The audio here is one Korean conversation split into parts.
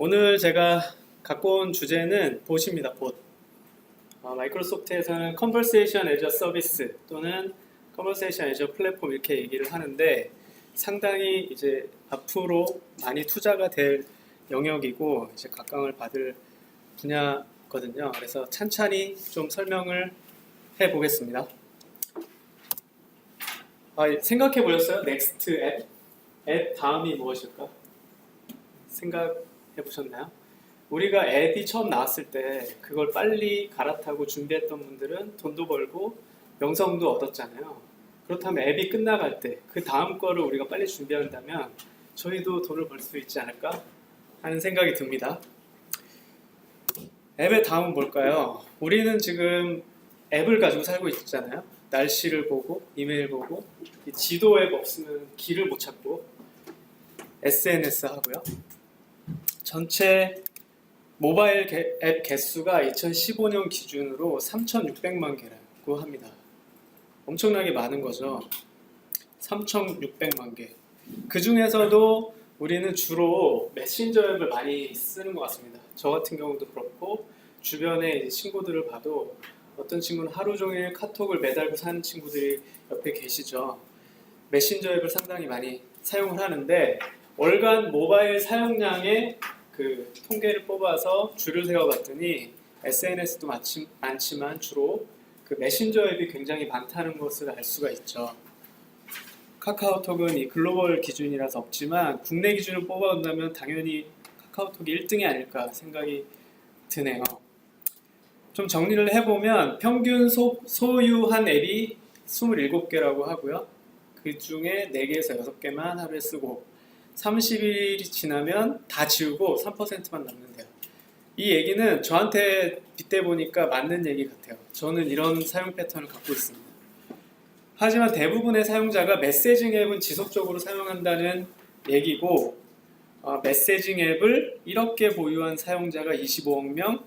오늘 제가 갖고 온 주제는 봇입니다. 봇. 마이크로소프트에서는 Conversation as a Service 또는 Conversation as a Platform 이렇게 얘기를 하는데 상당히 이제 앞으로 많이 투자가 될 영역이고 이제 각광을 받을 분야거든요. 그래서 찬찬히 좀 설명을 해 보겠습니다. 생각해 보셨어요? 넥스트 앱? 앱 다음이 무엇일까? 생각해 보셨나요? 우리가 앱이 처음 나왔을 때 그걸 빨리 갈아타고 준비했던 분들은 돈도 벌고 명성도 얻었잖아요. 그렇다면 앱이 끝나갈 때 그 다음 거를 우리가 빨리 준비한다면 저희도 돈을 벌 수 있지 않을까 하는 생각이 듭니다. 앱의 다음은 뭘까요? 우리는 지금 앱을 가지고 살고 있잖아요. 날씨를 보고 이메일 보고 지도 앱 없으면 길을 못 찾고 SNS 하고요. 전체 모바일 앱 개수가 2015년 기준으로 3,600만 개라고 합니다. 엄청나게 많은 거죠. 3,600만 개. 그 중에서도 우리는 주로 메신저 앱을 많이 쓰는 것 같습니다. 저 같은 경우도 그렇고 주변에 이제 친구들을 봐도 어떤 친구는 하루 종일 카톡을 매달고 사는 친구들이 옆에 계시죠. 메신저 앱을 상당히 많이 사용을 하는데 월간 모바일 사용량의 그 통계를 뽑아서 줄을 세워봤더니 SNS도 많지만 주로 그 메신저 앱이 굉장히 많다는 것을 알 수가 있죠. 카카오톡은 이 글로벌 기준이라서 없지만 국내 기준을 뽑아본다면 당연히 카카오톡이 1등이 아닐까 생각이 드네요. 좀 정리를 해보면 평균 소유한 앱이 27개라고 하고요. 그 중에 4개에서 6개만 하루에 쓰고 30일이 지나면 다 지우고 3%만 남는데요. 이 얘기는 저한테 빗대 보니까 맞는 얘기 같아요. 저는 이런 사용 패턴을 갖고 있습니다. 하지만 대부분의 사용자가 메시징 앱은 지속적으로 사용한다는 얘기고 메시징 앱을 이렇게 보유한 사용자가 25억 명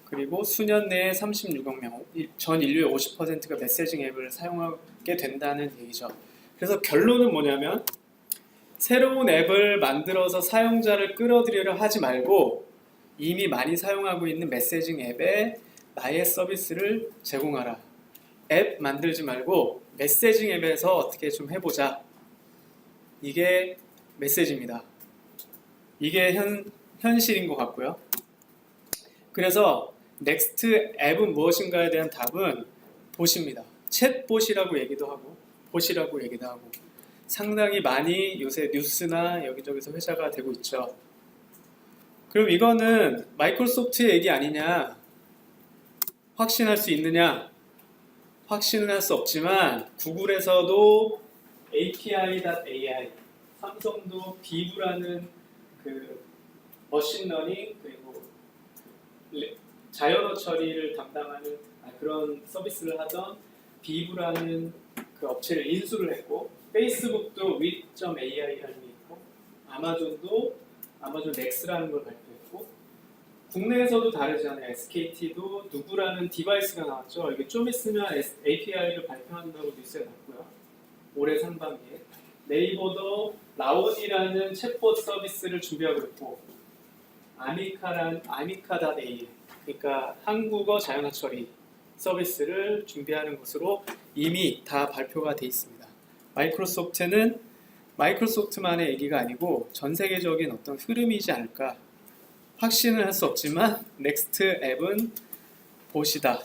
그리고 수년 내에 36억 명, 전 인류의 50%가 메시징 앱을 사용하게 된다는 얘기죠. 그래서 결론은 뭐냐면 새로운 앱을 만들어서 사용자를 끌어들이려 하지 말고 이미 많이 사용하고 있는 메시징 앱에 나의 서비스를 제공하라. 앱 만들지 말고 메시징 앱에서 어떻게 좀 해보자. 이게 메시지입니다. 이게 현실인 것 같고요. 그래서 넥스트 앱은 무엇인가에 대한 답은 봇입니다. 챗봇이라고 얘기도 하고 봇이라고 얘기도 하고 상당히 많이 요새 뉴스나 여기저기서 회자가 되고 있죠. 그럼 이거는 마이크로소프트의 얘기 아니냐? 확신할 수 있느냐? 확신은 할 수 없지만 구글에서도 API.ai, 삼성도 비브라는 그 머신러닝 그리고 자연어 처리를 담당하는 그런 서비스를 하던 비브라는 그 업체를 인수를 했고 페이스북도 with.ai라는 게 있고 아마존도 아마존 넥스라는 걸 발표했고 국내에서도 다르지 않아요. SKT도 누구라는 디바이스가 나왔죠. 이게 좀 있으면 API를 발표한다고 뉴스에 났고요. 올해 상반기에 네이버도 라온이라는 챗봇 서비스를 준비하고 있고 아미카.ai 그러니까 한국어 자연어 처리 서비스를 준비하는 것으로 이미 다 발표가 돼 있습니다. 마이크로소프트는 마이크로소프트만의 얘기가 아니고 전 세계적인 어떤 흐름이지 않을까 확신을 할 수 없지만 넥스트 앱은 봇이다.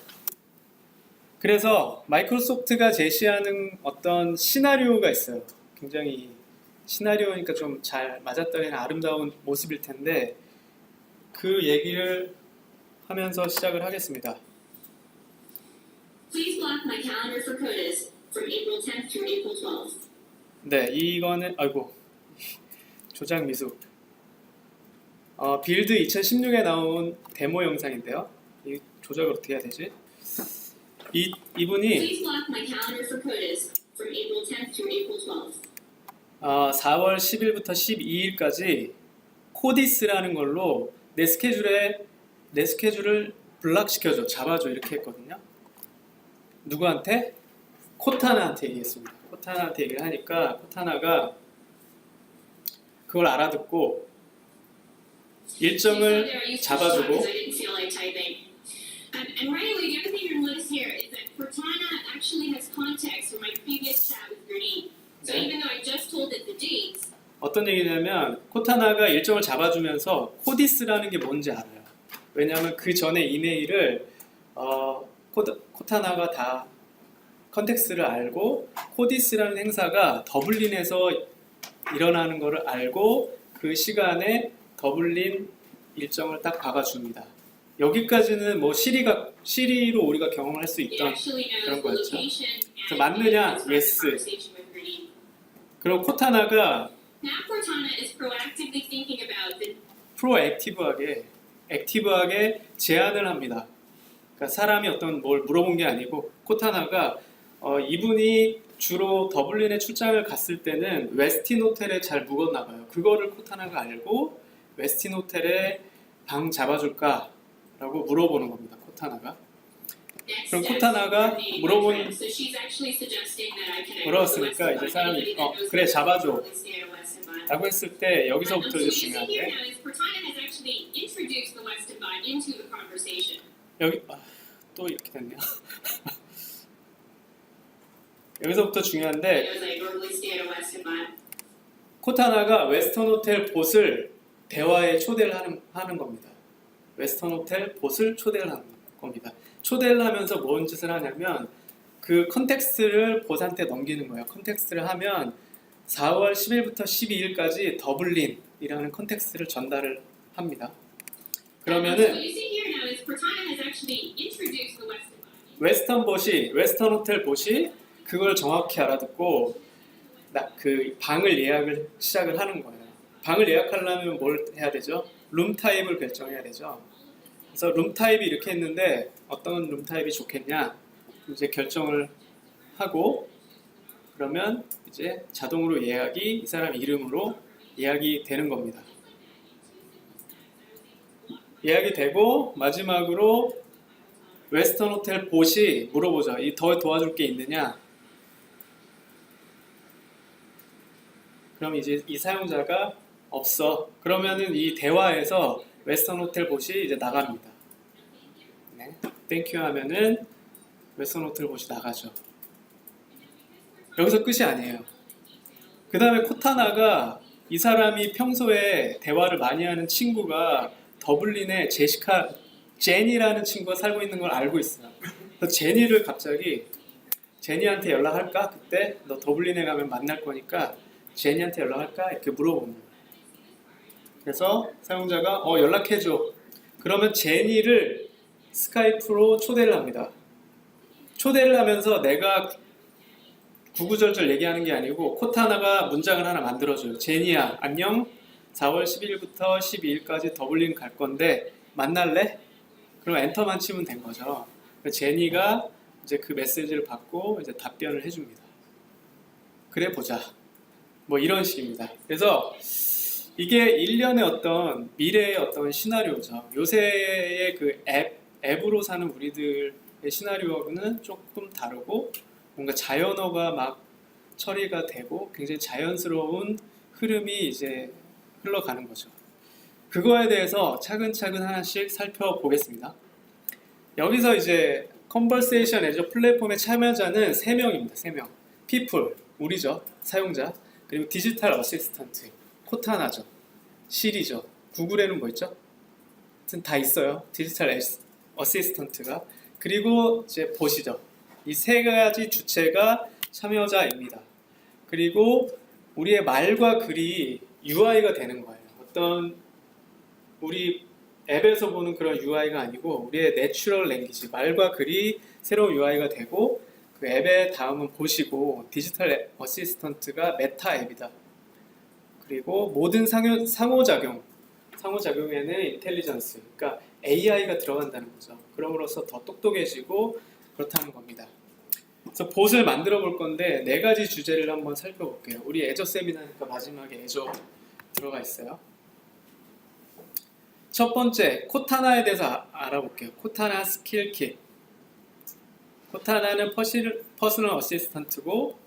그래서 마이크로소프트가 제시하는 어떤 시나리오가 있어요. 굉장히 시나리오니까 좀 잘 맞았다는 아름다운 모습일 텐데 그 얘기를 하면서 시작을 하겠습니다. Please block my calendar for CODIS from April 10th through April 12th. 네, 이거는 조작 미숙. 빌드 2016에 나온 데모 영상인데요. 이 조작을 어떻게 해야 되지? 이분이 Please block my calendar for CODIS from April 10th through April 12th. 4월 10일부터 12일까지 코디스라는 걸로 내 스케줄을 블락시켜줘, 잡아줘 이렇게 했거든요. 누구한테? 코타나한테 얘기했습니다. 코타나한테 얘기를 하니까 코타나가 그걸 알아듣고 일정을 I 잡아주고 didn't feel like typing. And right away, the other thing you'll notice here is that Cortana actually has context from my previous chat with Gurney. So 네. even though I just told it the dates, 어떤 얘기냐면 코타나가 일정을 잡아주면서 코디스라는 게 뭔지 알아요. 왜냐하면 그 전에 이메일을 코타나가 다 컨텍스트를 알고 코디스라는 행사가 더블린에서 일어나는 것을 알고 그 시간에 더블린 일정을 딱 박아줍니다. 여기까지는 뭐 시리로 우리가 경험할 수 it 있던 actually knows 그런 the 거였죠. location 그래서 and 맞느냐? the Yes. conversation with Gurney. 그럼 코타나가 Now Cortana is proactively thinking about the 액티브하게 제안을 합니다. 그러니까 사람이 어떤 뭘 물어본 게 아니고 코타나가 이분이 주로 더블린에 출장을 갔을 때는 웨스틴 호텔에 잘 묵었나 봐요. 그거를 코타나가 알고 웨스틴 호텔에 방 잡아줄까라고 물어보는 겁니다. 코타나가. next 그럼 steps 코타나가 for me, 물어본- my friend. So she's actually suggesting that I connect with the 물어봤으니까 West 이제 End 사람이 anybody that knows 그래 the 잡아줘 Golden State or West End Bond. 라고 했을 때 여기서부터 So 이제 what you see here 중요한데 now is Cortana has actually introduced the West End Bond into the conversation. 여기 또 이렇게 됐네요. 여기서부터 중요한데 It was like normally stay at a West End Bond. 코타나가 웨스턴 호텔 봇을 대화에 초대를 하는 겁니다. 웨스턴 호텔 봇을 초대를 하는 겁니다. 초대를 하면서 뭔 짓을 하냐면 그 컨텍스트를 봇한테 넘기는 거예요. 컨텍스트를 하면 4월 10일부터 12일까지 더블린이라는 컨텍스트를 전달을 합니다. So what 그러면은 you see here now is Cortana has actually introduced the West End Bond. 웨스턴 호텔 봇이 그걸 정확히 알아듣고 그 방을 예약을 시작을 하는 거예요. 방을 예약하려면 뭘 해야 되죠? 룸 타입을 결정해야 되죠. 그래서 룸 타입이 이렇게 했는데 어떤 룸 타입이 좋겠냐? 이제 결정을 하고 그러면 이제 자동으로 예약이 이 사람 이름으로 예약이 되는 겁니다. 예약이 되고 마지막으로 웨스턴 호텔 봇이 물어보죠. 이 더 도와줄 게 있느냐? 그럼 이제 이 사용자가 없어. 그러면은 이 대화에서 웨스턴 호텔 봇이 이제 나갑니다. 네. 땡큐 하면은 웨스턴 호텔 봇이 나가죠. 여기서 끝이 아니에요. 그 다음에 코타나가 이 사람이 평소에 대화를 많이 하는 친구가 더블린에 제니라는 친구가 살고 있는 걸 알고 있어요. 그래서 제니를 갑자기 제니한테 연락할까? 그때 너 더블린에 가면 만날 거니까 제니한테 연락할까? 이렇게 물어보는 거예요. 그래서 사용자가 연락해줘. 그러면 제니를 스카이프로 초대를 합니다. 초대를 하면서 내가 구구절절 얘기하는 게 아니고 코타나가 문장을 하나 만들어줘요. 제니야, 안녕. 4월 11일부터 12일까지 더블린 갈 건데 만날래? 그럼 엔터만 치면 된 거죠. 제니가 이제 그 메시지를 받고 이제 답변을 해줍니다. 그래 보자. 뭐 이런 식입니다. 그래서 이게 일련의 어떤 미래의 어떤 시나리오죠. 요새의 그 앱으로 사는 우리들의 시나리오는 조금 다르고 뭔가 자연어가 막 처리가 되고 굉장히 자연스러운 흐름이 이제 흘러가는 거죠. 그거에 대해서 차근차근 하나씩 살펴보겠습니다. 여기서 이제 컨버세이션 에저 플랫폼의 참여자는 3명입니다. 3명. people, 우리죠. 사용자. 그리고 디지털 어시스턴트, 코타나죠. 시리죠. 구글에는 뭐 있죠? 하여튼 다 있어요. 디지털 어시스턴트가. 그리고 이제 봇이죠. 이 3가지 주체가 참여자입니다. 그리고 우리의 말과 글이 UI가 되는 거예요. 어떤 우리 앱에서 보는 그런 UI가 아니고 우리의 내추럴 랭귀지, 말과 글이 새로운 UI가 되고 그 앱의 다음은 봇이고 디지털 어시스턴트가 메타 앱이다. 그리고 모든 상호작용에는 인텔리전스, 그러니까 AI가 들어간다는 거죠. 그럼으로써 더 똑똑해지고 그렇다는 겁니다. 그래서 봇을 만들어 볼 건데 4가지 주제를 한번 살펴볼게요. 우리 애저 세미나니까 마지막에 애저 들어가 있어요. 첫 번째, 코타나에 대해서 알아볼게요. 코타나 스킬 킷. 코타나는 퍼스널 어시스턴트고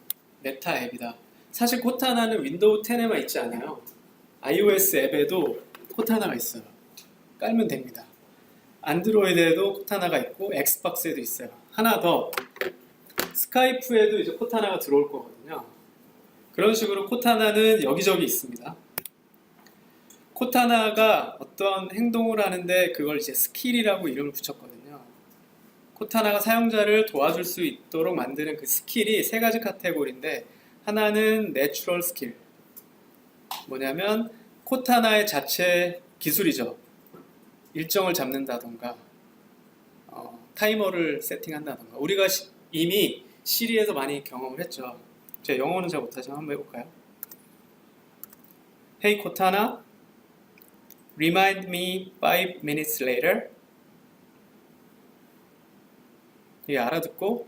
메타 앱이다. 사실 코타나는 윈도우 10에만 있지 않아요. iOS 앱에도 코타나가 있어요. 깔면 됩니다. 안드로이드에도 코타나가 있고 엑스박스에도 있어요. 하나 더, 스카이프에도 이제 코타나가 들어올 거거든요. 그런 식으로 코타나는 여기저기 있습니다. 코타나가 어떤 행동을 하는데 그걸 이제 스킬이라고 이름을 붙였거든요. 코타나가 사용자를 도와줄 수 있도록 만드는 그 스킬이 세 가지 카테고리인데, 하나는 내추럴 스킬, 뭐냐면 코타나의 자체 기술이죠. 일정을 잡는다던가 타이머를 세팅한다던가. 우리가 이미 시리에서 많이 경험을 했죠. 제가 영어는 잘 못하지만 한번 해볼까요? Hey Cortana, remind me 5 minutes later. 이게 알아듣고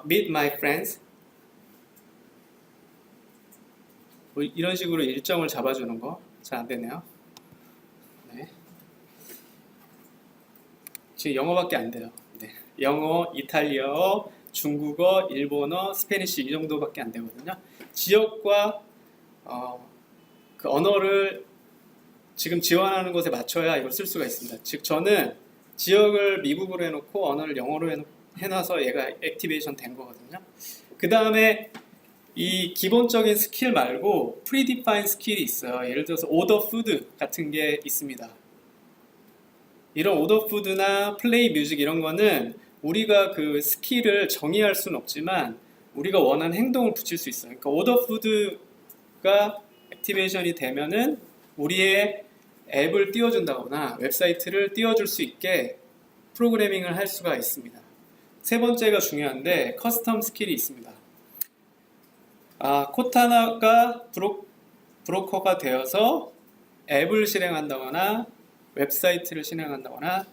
meet my friends. 뭐 이런 식으로 일정을 잡아주는 거. 잘 안되네요. 네. 지금 영어밖에 안 돼요. 네. 영어, 이탈리아어, 중국어, 일본어, 스페니쉬 이 정도밖에 안 되거든요. 지역과 그 언어를 지금 지원하는 곳에 맞춰야 이걸 쓸 수가 있습니다. 즉 저는 지역을 미국어로 해놓고 언어를 영어로 해놔서 얘가 액티베이션 된 거거든요. 그 다음에 이 기본적인 스킬 말고 프리디파인 스킬이 있어요. 예를 들어서 오더 푸드 같은 게 있습니다. 이런 오더 푸드나 플레이 뮤직 이런 거는 우리가 그 스킬을 정의할 수는 없지만 우리가 원하는 행동을 붙일 수 있어요. 그러니까 오더 푸드가 액티베이션이 되면은 우리의 앱을 띄워준다거나 웹사이트를 띄워줄 수 있게 프로그래밍을 할 수가 있습니다. 세 번째가 중요한데 커스텀 스킬이 있습니다. 코타나가 브로커가 되어서 앱을 실행한다거나 웹사이트를 실행한다거나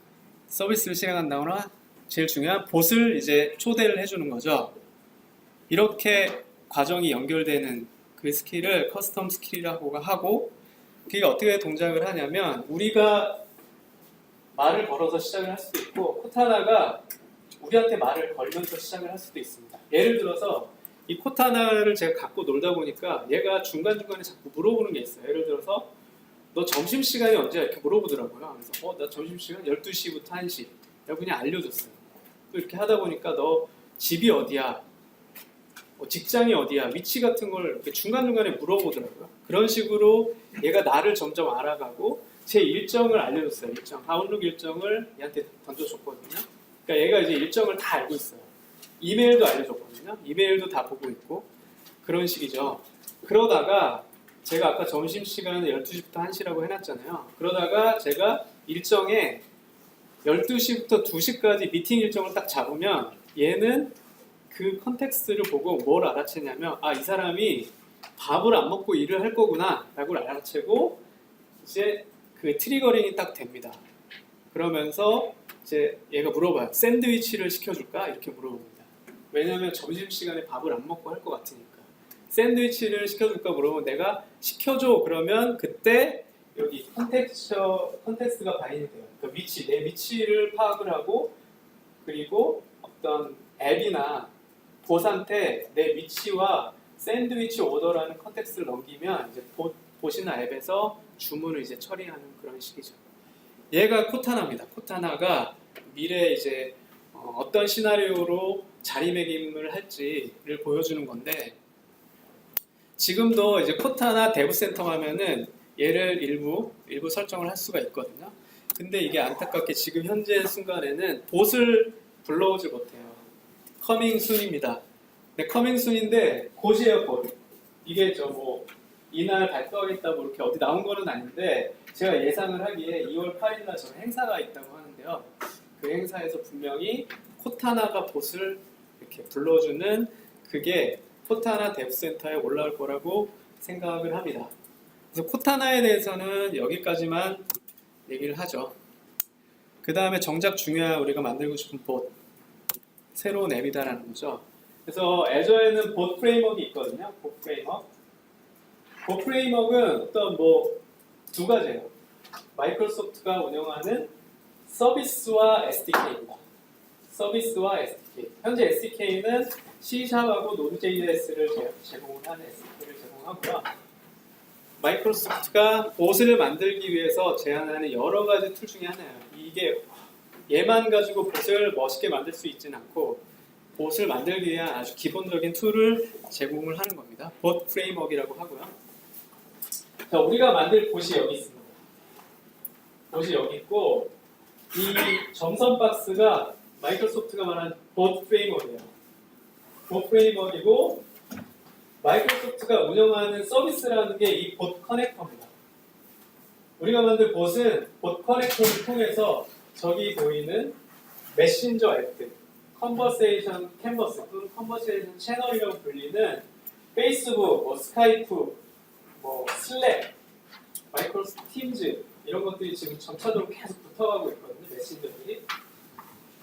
서비스를 실행한다거나 제일 중요한 봇을 이제 초대를 해주는 거죠. 이렇게 과정이 연결되는 그 스킬을 커스텀 스킬이라고 하고, 그게 어떻게 동작을 하냐면 우리가 말을 걸어서 시작을 할 수도 있고 코타나가 우리한테 말을 걸면서 시작을 할 수도 있습니다. 예를 들어서 이 코타나를 제가 갖고 놀다 보니까 얘가 중간중간에 자꾸 물어보는 게 있어요. 예를 들어서 너 점심시간이 언제야? 이렇게 물어보더라고요. 그래서 나 점심시간 12시부터 1시. 내가 그냥 알려줬어요. 또 이렇게 하다 보니까 너 집이 어디야? 직장이 어디야? 위치 같은 걸 이렇게 중간중간에 물어보더라고요. 그런 식으로 얘가 나를 점점 알아가고 제 일정을 알려줬어요. 아웃룩 일정을 얘한테 던져줬거든요. 그러니까 얘가 이제 일정을 다 알고 있어요. 이메일도 알려줬거든요. 이메일도 다 보고 있고 그런 식이죠. 그러다가 제가 아까 점심시간을 12시부터 1시라고 해놨잖아요. 그러다가 제가 일정에 12시부터 2시까지 미팅 일정을 딱 잡으면 얘는 그 컨텍스트를 보고 뭘 알아채냐면 이 사람이 밥을 안 먹고 일을 할 거구나 라고 알아채고 이제 그 트리거링이 딱 됩니다. 그러면서 이제 얘가 물어봐요. 샌드위치를 시켜줄까? 이렇게 물어봅니다. 왜냐면 점심시간에 밥을 안 먹고 할 것 같으니까. 샌드위치를 시켜줄까 물어보면 내가 시켜줘 그러면 그때 여기 컨텍스트가 바인이 돼요. 그러니까 내 위치를 파악을 하고 그리고 어떤 앱이나 봇한테 내 위치와 샌드위치 오더라는 컨텍스트를 넘기면 이제 봇이나 앱에서 주문을 이제 처리하는 그런 식이죠. 얘가 코타나입니다. 코타나가 미래에 이제 어떤 시나리오로 자리매김을 할지를 보여주는 건데 지금도 이제 코타나 데브센터 가면은 얘를 일부 설정을 할 수가 있거든요. 근데 이게 안타깝게 지금 현재 순간에는 봇을 불러오지 못해요. 커밍 순입니다. 네, 커밍 순인데 곧이에요, 곧. 이게 이날 발표하겠다고 이렇게 어디 나온 거는 아닌데 제가 예상을 하기에 2월 8일날 저는 행사가 있다고 하는데요. 그 행사에서 분명히 코타나가 봇을 이렇게 불러주는 그게 코타나 데브센터에 올라올 거라고 생각을 합니다. 그래서 코타나에 대해서는 여기까지만 얘기를 하죠. 그 다음에 정작 중요한 우리가 만들고 싶은 봇, 새로운 앱이다라는 거죠. 그래서 애저에는 봇 프레임워크가 있거든요. 봇 프레임워크. 봇 프레임워크는 어떤 두 가지예요. 마이크로소프트가 운영하는 서비스와 SDK입니다. 서비스와 SDK. 현재 SDK는 C#하고 Node.js를 제공을 하는 SDK를 제공하고요. 마이크로소프트가 봇을 만들기 위해서 제안하는 여러 가지 툴 중에 하나예요. 이게 얘만 가지고 봇을 멋있게 만들 수 있지는 않고 봇을 만들기 위한 아주 기본적인 툴을 제공을 하는 겁니다. 봇 프레임워크이라고 하고요. 자, 우리가 만들 봇이 여기 있습니다. 봇이 여기 있고 이 점선 박스가 마이크로소프트가 말한 봇 프레임워크예요. 봇 프레임워크이고 마이크로소프트가 운영하는 서비스라는 게 이 봇 커넥터입니다. 우리가 만든 봇은 봇 커넥터를 통해서 저기 보이는 메신저 앱들, 컨버세이션 캔버스 또는 컨버세이션 채널이라고 불리는 페이스북, 뭐 스카이프, 뭐 슬랙, 마이크로소프트 팀즈 이런 것들이 지금 점차적으로 계속 붙어가고 있거든요. 메신저들이.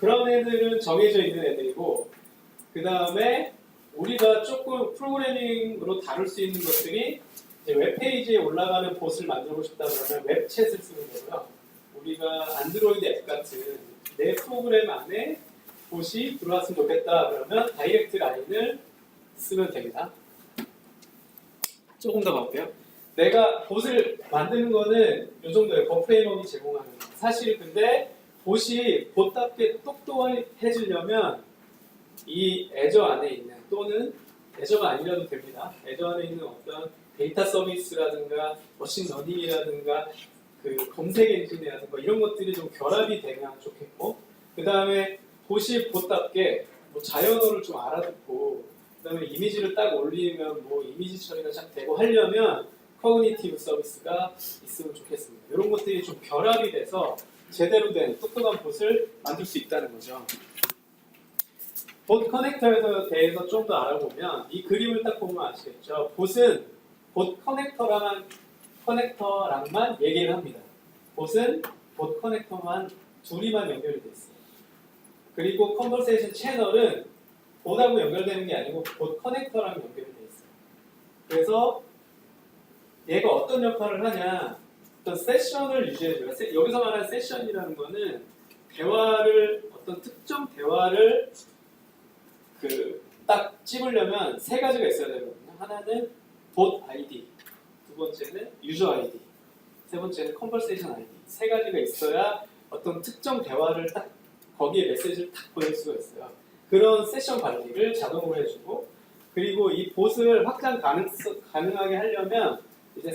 그런 애들은 정해져 있는 애들이고 그 다음에 우리가 조금 프로그래밍으로 다룰 수 있는 것들이 이제 웹페이지에 올라가는 봇을 만들고 싶다 그러면 웹챗을 쓰는 거고요. 우리가 안드로이드 앱 같은 내 프로그램 안에 봇이 들어왔으면 좋겠다 그러면 다이렉트 라인을 쓰면 됩니다. 조금 더 가볼게요. 내가 봇을 만드는 거는 이 정도예요. 봇 프레임워크이 제공하는 거. 사실 근데 봇이 봇답게 똑똑해지려면 이 애저 안에 있는 또는 애저가 아니라도 됩니다. 애저 안에 있는 어떤 데이터 서비스라든가 머신 러닝이라든가 그 검색 엔진이라든가 이런 것들이 좀 결합이 되면 좋겠고 그 다음에 봇이 봇답게 뭐 자연어를 좀 알아듣고 그 다음에 이미지를 딱 올리면 뭐 이미지 처리가 잘 되고 하려면 커그니티브 서비스가 있으면 좋겠습니다. 이런 것들이 좀 결합이 돼서 제대로 된 똑똑한 봇을 만들 수 있다는 거죠. 봇 커넥터에 대해서 좀 더 알아보면 이 그림을 딱 보면 아시겠죠. 봇은 봇 커넥터랑만 얘기를 합니다. 봇은 봇 커넥터만 둘이만 연결이 돼 있어요. 그리고 컨버세이션 채널은 봇하고 연결되는 게 아니고 봇 커넥터랑 연결이 돼 있어요. 그래서 얘가 어떤 역할을 하냐, 어떤 세션을 유지해줘요. 여기서 말하는 세션이라는 거는 대화를 어떤 특정 대화를 딱 찝으려면 세 가지가 있어야 되거든요. 하나는 봇 아이디, 두 번째는 유저 아이디, 세 번째는 컨버세이션 아이디. 세 가지가 있어야 어떤 특정 대화를 딱 거기에 메시지를 딱 보낼 수가 있어요. 그런 세션 관리를 자동으로 해주고 그리고 이 봇을 확장 가능하게 하려면 이제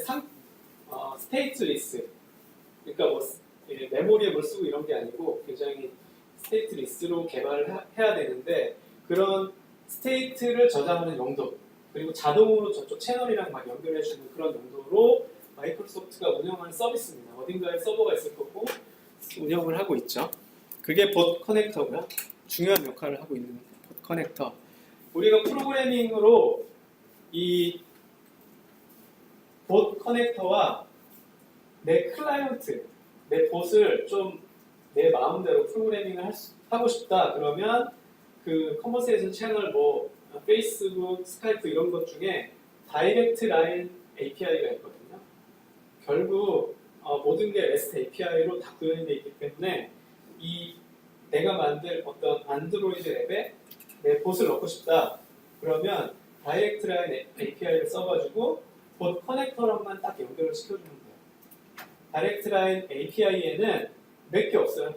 스테이트 리스 그러니까 뭐 메모리에 뭘 쓰고 이런 게 아니고 굉장히 스테이트 리스로 개발을 해야 되는데 그런 스테이트를 저장하는 용도 그리고 자동으로 저쪽 채널이랑 막 연결해주는 그런 용도로 마이크로소프트가 운영하는 서비스입니다. 어딘가에 서버가 있을 거고 운영을 하고 있죠. 그게 봇 커넥터고요. 중요한 역할을 하고 있는 봇 커넥터. 우리가 프로그래밍으로 이 봇 커넥터와 내 클라이언트, 내 봇을 좀 내 마음대로 프로그래밍을 하고 싶다 그러면 그 컨버세이션 채널 뭐 페이스북, 스카이프 이런 것 중에 다이렉트 라인 API가 있거든요. 결국 모든 게 REST API로 다 구현되어 있기 때문에 이 내가 만들 어떤 안드로이드 앱에 내 봇을 넣고 싶다 그러면 다이렉트 라인 API를 써가지고 봇 커넥터랑만 딱 연결을 시켜주면 돼요. 다이렉트 라인 API에는 몇 개 없어요.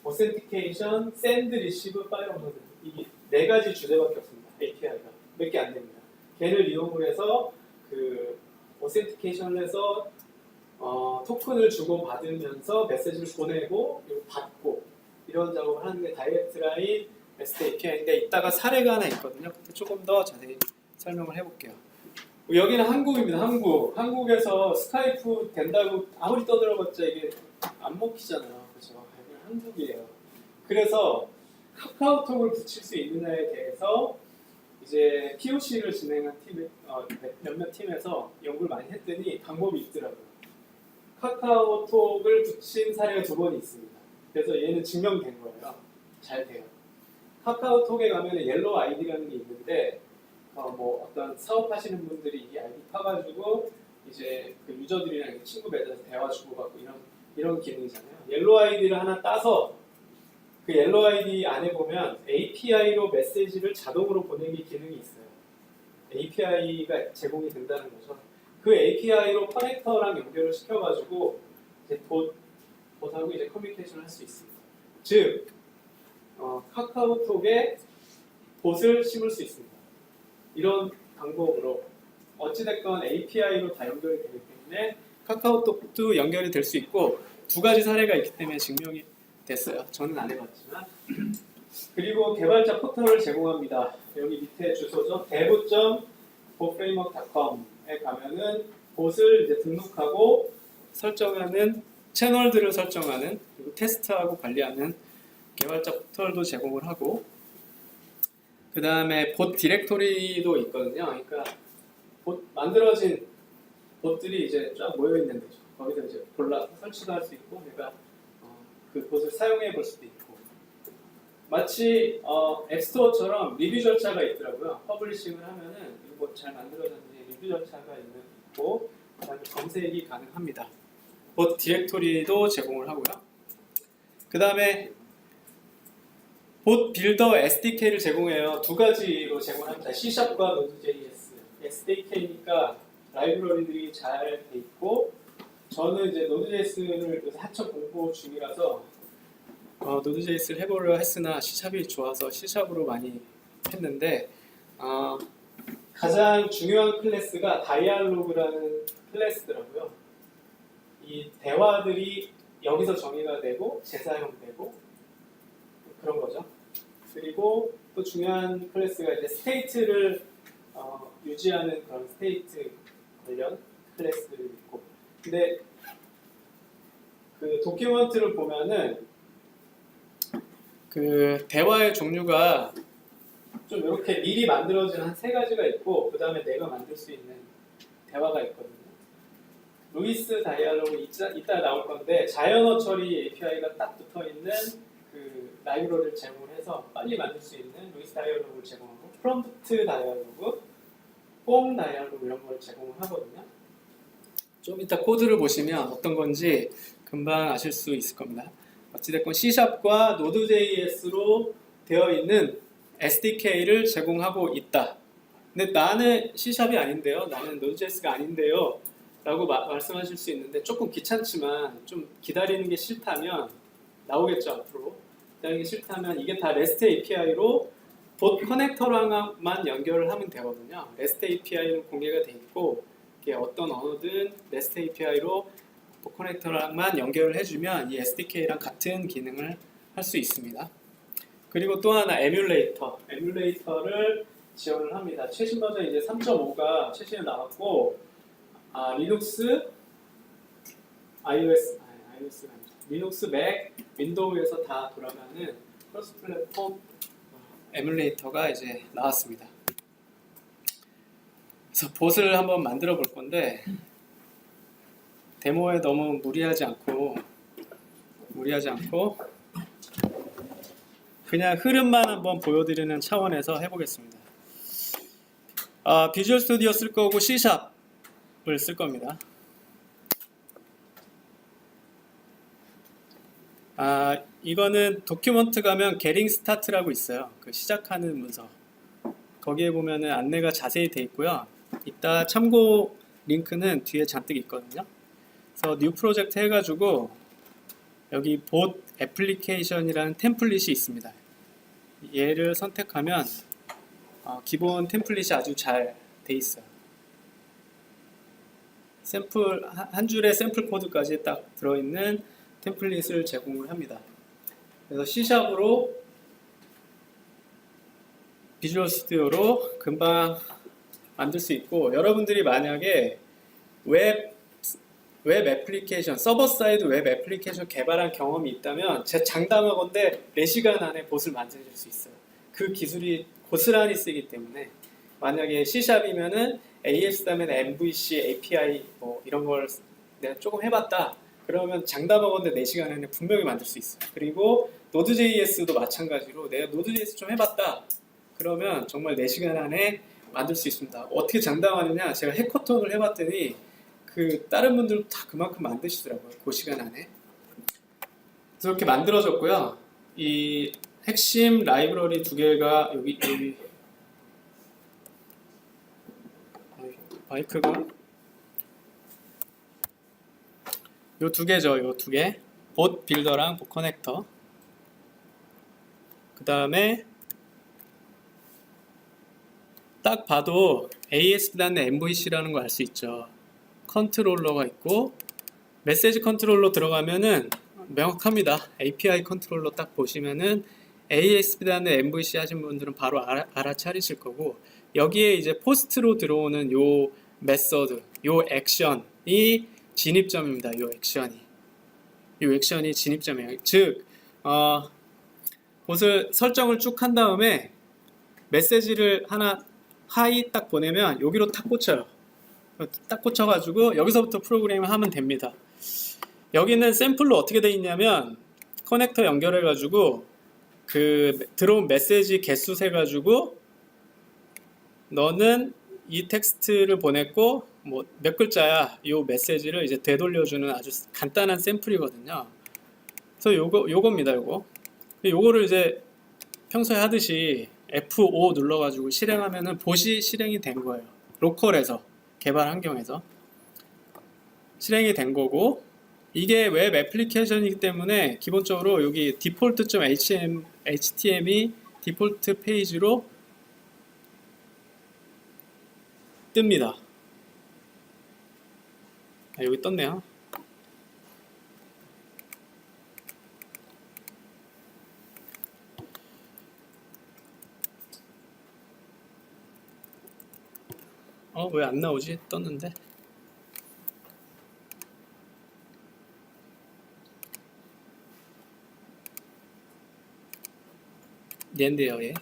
오센티케이션, 샌드, 리시브, 파일 업로드 이 네 가지 주제밖에 없습니다. API가 몇 개 안 됩니다. 걔를 이용을 해서 그 오센티케이션을 해서 토큰을 주고 받으면서 메시지를 보내고 받고 이런 작업을 하는 게 다이렉트 라인 REST API인데 이따가 사례가 하나 있거든요. 조금 더 자세히 설명을 해볼게요. 여기는 한국입니다. 한국에서 스카이프 된다고 아무리 떠들어봤자 이게 안 먹히잖아요. 그렇죠? 여기는 한국이에요. 그래서 카카오톡을 붙일 수 있느냐에 대해서 이제 POC를 진행한 몇몇 팀에서 연구를 많이 했더니 방법이 있더라고요. 카카오톡을 붙인 사례가 2번이 있습니다. 그래서 얘는 증명된 거예요. 잘 돼요. 카카오톡에 가면 옐로우 아이디라는 게 있는데 뭐 어떤 사업하시는 분들이 이 아이디 파가지고 이제 그 유저들이랑 친구 맺어서 대화 주고받고 이런 기능이잖아요. 옐로우 아이디를 하나 따서 그 옐로우 아이디 안에 보면 API로 메시지를 자동으로 보내기 기능이 있어요. API가 제공이 된다는 거죠. 그 API로 커넥터랑 연결을 시켜가지고 이제 봇하고 이제 커뮤니케이션을 할 수 있습니다. 즉 카카오톡에 봇을 심을 수 있습니다. 이런 방법으로 어찌됐건 API로 다 연결이 되기 때문에 카카오톡도 연결이 될 수 있고 두 가지 사례가 있기 때문에 증명이 됐어요. 저는 안 해봤지만. 그리고 개발자 포털을 제공합니다. 여기 밑에 주소죠. dev.botframework.com에 가면은 봇을 이제 등록하고 설정하는 채널들을 설정하는 그리고 테스트하고 관리하는 개발자 포털도 제공을 하고 그 다음에 봇 디렉토리도 있거든요. 그러니까 만들어진 봇들이 이제 쫙 모여 있는 거죠. 거기서 이제 골라서 설치도 할 수 있고, 내가 그 봇을 사용해 볼 수도 있고, 마치 앱스토어처럼 리뷰 절차가 있더라고요. 퍼블리싱을 하면은 이거 잘 만들어졌는지 리뷰 절차가 있고, 그다음에 검색이 가능합니다. 봇 디렉토리도 제공을 하고요. 그 다음에 봇 빌더 SDK를 제공해요. 두 가지로 제공합니다. C#과 Node.js. SDK니까 라이브러리들이 잘 돼 있고, 저는 이제 Node.js를 요새 한참 공부 중이라서 Node.js를 해보려 했으나 C#이 좋아서 C#으로 많이 했는데 가장 중요한 클래스가 다이알로그라는 클래스더라고요. 이 대화들이 여기서 정의가 되고 재사용되고 그런 거죠. 그리고 또 중요한 클래스가 이제 스테이트를 유지하는 그런 스테이트 관련 클래스들이 있고, 근데 그 도큐먼트를 보면은 그 대화의 종류가 좀 이렇게 미리 만들어진 한 세 가지가 있고, 그 다음에 내가 만들 수 있는 대화가 있거든요. 루이스 다이알로그 이따 나올 건데, 자연어 처리 API가 딱 붙어 있는 그 라이브러리를 제공해서 빨리 만들 수 있는 루이스 다이알로그를 제공하고, 프롬프트 다이알로그, 폼 다이알로그 이런 걸 제공을 하거든요. 좀 이따 코드를 보시면 어떤 건지 금방 아실 수 있을 겁니다. 어찌됐건 C#과 Node.js로 되어 있는 SDK를 제공하고 있다. 근데 나는 C#이 아닌데요, 나는 Node.js가 아닌데요 라고 말씀하실 수 있는데, 조금 귀찮지만 좀 기다리는 게 싫다면 나오겠죠. 앞으로 기다리는 게 싫다면 이게 다 REST API로 봇 커넥터랑만 연결을 하면 되거든요. REST API는 공개가 돼 있고, 이게 어떤 언어든 REST API로 봇 커넥터랑만 연결을 해주면 이 SDK랑 같은 기능을 할 수 있습니다. 그리고 또 하나 에뮬레이터를 지원을 합니다. 최신 버전 이제 3.5가 최신에 나왔고, 리눅스, iOS가 아니죠. 리눅스, 맥, 윈도우에서 다 돌아가는 크로스 플랫폼 에뮬레이터가 이제 나왔습니다. 그래서 봇을 한번 만들어 볼 건데, 데모에 너무 무리하지 않고 그냥 흐름만 한번 보여드리는 차원에서 해보겠습니다. 비주얼 스튜디오 쓸 거고 C#을 쓸 겁니다. 이거는 도큐먼트 가면 getting start라고 있어요. 그 시작하는 문서. 거기에 보면은 안내가 자세히 돼 있고요. 이따 참고 링크는 뒤에 잔뜩 있거든요. 그래서 뉴 프로젝트 해가지고 여기 봇 애플리케이션이라는 템플릿이 있습니다. 얘를 선택하면 기본 템플릿이 아주 잘 돼 있어요. 한 줄의 샘플 코드까지 딱 들어있는 템플릿을 제공을 합니다. 그래서 C#으로 비주얼 스튜디오로 금방 만들 수 있고, 여러분들이 만약에 웹 애플리케이션, 서버 사이드 웹 애플리케이션 개발한 경험이 있다면 제 장담하건대 4시간 안에 봇을 만드실 수 있어요. 그 기술이 고스란히 쓰기 때문에, 만약에 C#이면은 AS 다음에 MVC, API 뭐 이런 걸 내가 조금 해봤다 그러면 장담하건대 4시간 안에 분명히 만들 수 있어요. 그리고 Node.js도 마찬가지로 내가 Node.js 좀 해봤다 그러면 정말 4시간 안에 만들 수 있습니다. 어떻게 장담하느냐, 제가 해커톤을 해봤더니 그 다른 분들도 다 그만큼 만드시더라고요. 그 시간 안에. 그래서 이렇게 만들어졌고요. 이 핵심 라이브러리 두 개가 여기 마이크가 요 두 개죠. 요 두 개. 봇 빌더랑 봇 커넥터. 그 다음에 딱 봐도 AS보다는 MVC라는 걸 알 수 있죠. 컨트롤러가 있고 메시지 컨트롤러 들어가면은 명확합니다. API 컨트롤러 딱 보시면은 AS보다는 MVC 하신 분들은 바로 알아차리실 거고 여기에 이제 포스트로 들어오는 요 메서드, 요 액션이 진입점입니다. 요 액션이 진입점이에요. 즉, 봇을 설정을 쭉 한 다음에 메시지를 하나 하이 딱 보내면 여기로 딱 꽂혀요. 딱 꽂혀가지고 여기서부터 프로그램을 하면 됩니다. 여기는 샘플로 어떻게 돼 있냐면 커넥터 연결해가지고 그 들어온 메시지 개수 세가지고 너는 이 텍스트를 보냈고 뭐 몇 글자야 이 메시지를 이제 되돌려주는 아주 간단한 샘플이거든요. 그래서 요겁니다. 요거를 이제 평소에 하듯이 F5 눌러가지고 실행하면은 봇이 실행이 된 거예요. 로컬에서 개발 환경에서 실행이 된 거고 이게 웹 애플리케이션이기 때문에 기본적으로 여기 default.html이 디폴트 페이지로 뜹니다. 여기 떴네요. 왜 안 나오지? 떴는데. 얘인데요, 얘.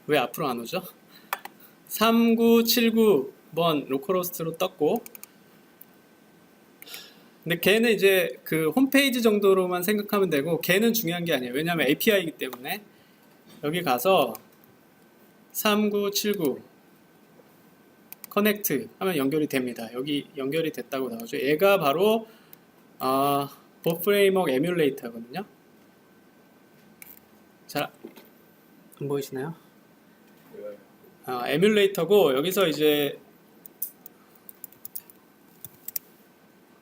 왜 앞으로 안 오죠? 3979번 로컬호스트로 떴고, 근데 걔는 이제 그 홈페이지 정도로만 생각하면 되고, 걔는 중요한 게 아니에요. 왜냐하면 API이기 때문에. 여기 가서 3979 커넥트 하면 연결이 됩니다. 여기 연결이 됐다고 나오죠. 얘가 바로 봇 프레임워크 에뮬레이터거든요. 잘 안 보이시나요? 에뮬레이터고 여기서 이제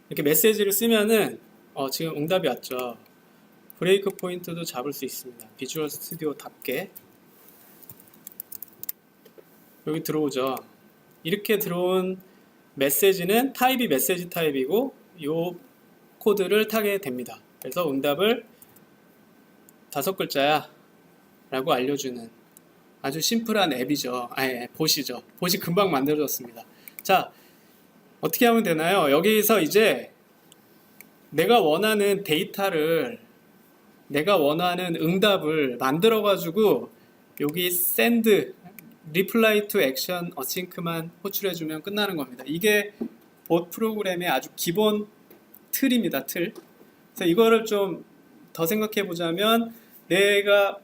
이렇게 메시지를 쓰면은 지금 응답이 왔죠. 브레이크 포인트도 잡을 수 있습니다. 비주얼 스튜디오답게 여기 들어오죠. 이렇게 들어온 메시지는 타입이 메시지 타입이고 요 코드를 타게 됩니다. 그래서 응답을 5글자야 라고 알려주는 아주 심플한 앱이죠. 봇이죠. 봇이 금방 만들어졌습니다. 자, 어떻게 하면 되나요? 여기서 이제 내가 원하는 데이터를 내가 원하는 응답을 만들어 가지고 여기 send reply to action async만 호출해주면 끝나는 겁니다. 이게 봇 프로그램의 아주 기본 틀입니다. 틀. 그래서 이거를 좀 더 생각해 보자면 내가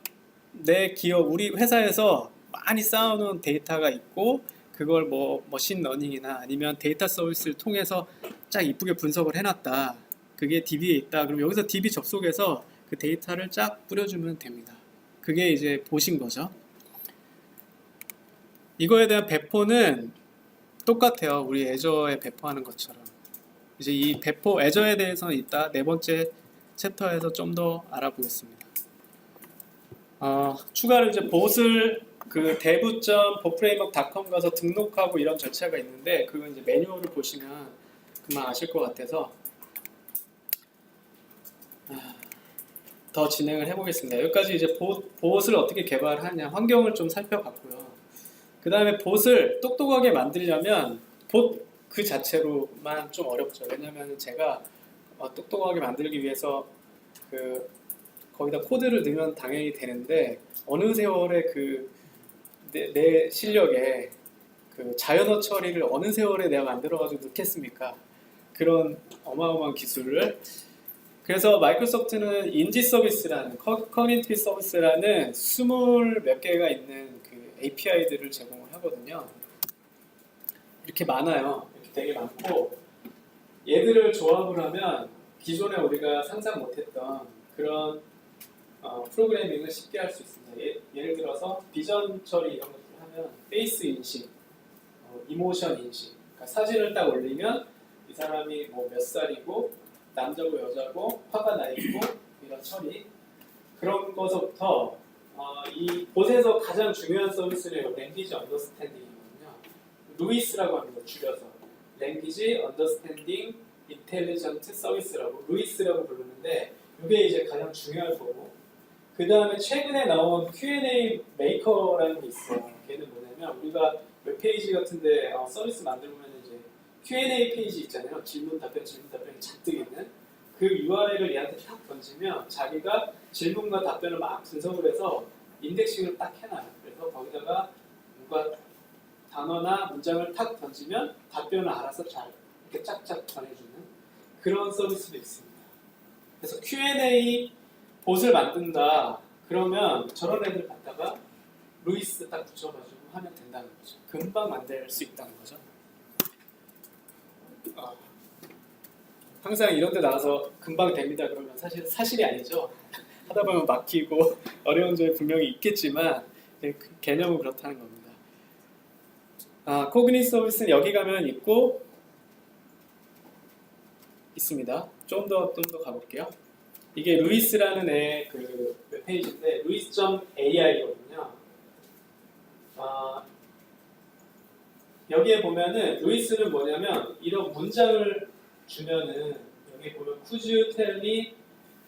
내 기업, 우리 회사에서 많이 쌓아놓은 데이터가 있고 그걸 뭐 머신러닝이나 아니면 데이터 서비스를 통해서 쫙 이쁘게 분석을 해놨다. 그게 DB에 있다. 그럼 여기서 DB 접속해서 그 데이터를 쫙 뿌려주면 됩니다. 그게 이제 봇인 거죠. 이거에 대한 배포는 똑같아요. 우리 애저에 배포하는 것처럼. 이제 이 배포 애저에 대해서는 이따 4번째 챕터에서 좀 더 알아보겠습니다. 추가로 이제 봇을 그 dev.botframework.com 가서 등록하고 이런 절차가 있는데 그건 이제 매뉴얼을 보시면 그만 아실 것 같아서 더 진행을 해보겠습니다. 여기까지 이제 봇을 어떻게 개발하냐 환경을 좀 살펴봤고요. 그 다음에 봇을 똑똑하게 만들려면 봇 그 자체로만 좀 어렵죠. 왜냐하면 제가 똑똑하게 만들기 위해서 거기다 코드를 넣으면 당연히 되는데 어느 세월에 내 실력에 그 자연어 처리를 어느 세월에 내가 만들어가지고 넣겠습니까? 그런 어마어마한 기술을. 그래서 마이크로소프트는 인지 서비스라는 커뮤니티 서비스라는 20몇 개가 있는 그 API들을 제공을 하거든요. 이렇게 많아요. 이렇게 되게 많고 얘들을 조합을 하면 기존에 우리가 상상 못했던 그런 프로그래밍을 쉽게 할 수 있습니다. 예를 들어서 비전 처리 이런 것들 하면 페이스 인식, 이모션 인식, 그러니까 사진을 딱 올리면 이 사람이 뭐 몇 살이고 남자고 여자고 화가 나 있고 이런 처리 그런 것부터 이 봇에서 가장 중요한 서비스는 랭귀지 언더스탠딩이거든요. 루이스라고 합니다. 줄여서 랭귀지 언더스탠딩 인텔리전트 서비스라고 루이스라고 부르는데 이게 이제 가장 중요한 거고 그 다음에 최근에 나온 Q&A 메이커라는 게 있어요. 걔는 뭐냐면 우리가 웹페이지 같은데 서비스 만들면 이제 Q&A 페이지 있잖아요. 질문 답변이 잔뜩 있는 그 URL을 얘한테 탁 던지면 자기가 질문과 답변을 막 분석을 해서 인덱싱을 딱 해놔요. 그래서 거기다가 뭔가 단어나 문장을 탁 던지면 답변을 알아서 잘 이렇게 짝짝 전해주는 그런 서비스도 있습니다. 그래서 Q&A 봇을 만든다 그러면 저런 애들 갖다가 루이스 딱 붙여가지고 하면 된다는 거죠. 금방 만들 수 있다는 거죠. 항상 이런 데 나와서 금방 됩니다 그러면 사실 사실이 아니죠. 하다 보면 막히고 어려운 점이 분명히 있겠지만 그 개념은 그렇다는 겁니다. 코그닛 서비스는 여기 가면 있고 있습니다. 좀 더 가볼게요. 이게 루이스라는 애 그 웹페이지인데 루이스.ai거든요. 여기에 보면은 루이스는 뭐냐면 이런 문장을 주면은 여기 보면 Could you tell me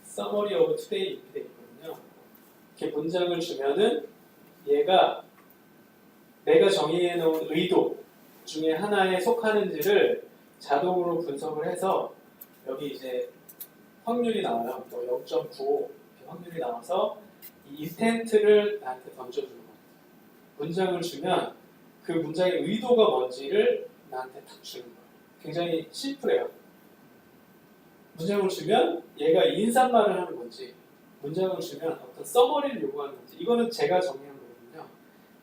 summary of today 이렇게 돼 있거든요. 이렇게 문장을 주면은 얘가 내가 정의해 놓은 의도 중에 하나에 속하는지를 자동으로 분석을 해서 여기 이제 확률이 나와요. 0.95 확률이 나와서 이 인텐트를 나한테 던져주는 겁니다. 문장을 주면 그 문장의 의도가 뭔지를 나한테 딱 주는 거예요. 굉장히 심플해요. 문장을 주면 얘가 인사말을 하는 건지 문장을 주면 어떤 서머리를 요구하는 건지 이거는 제가 정의한 거거든요.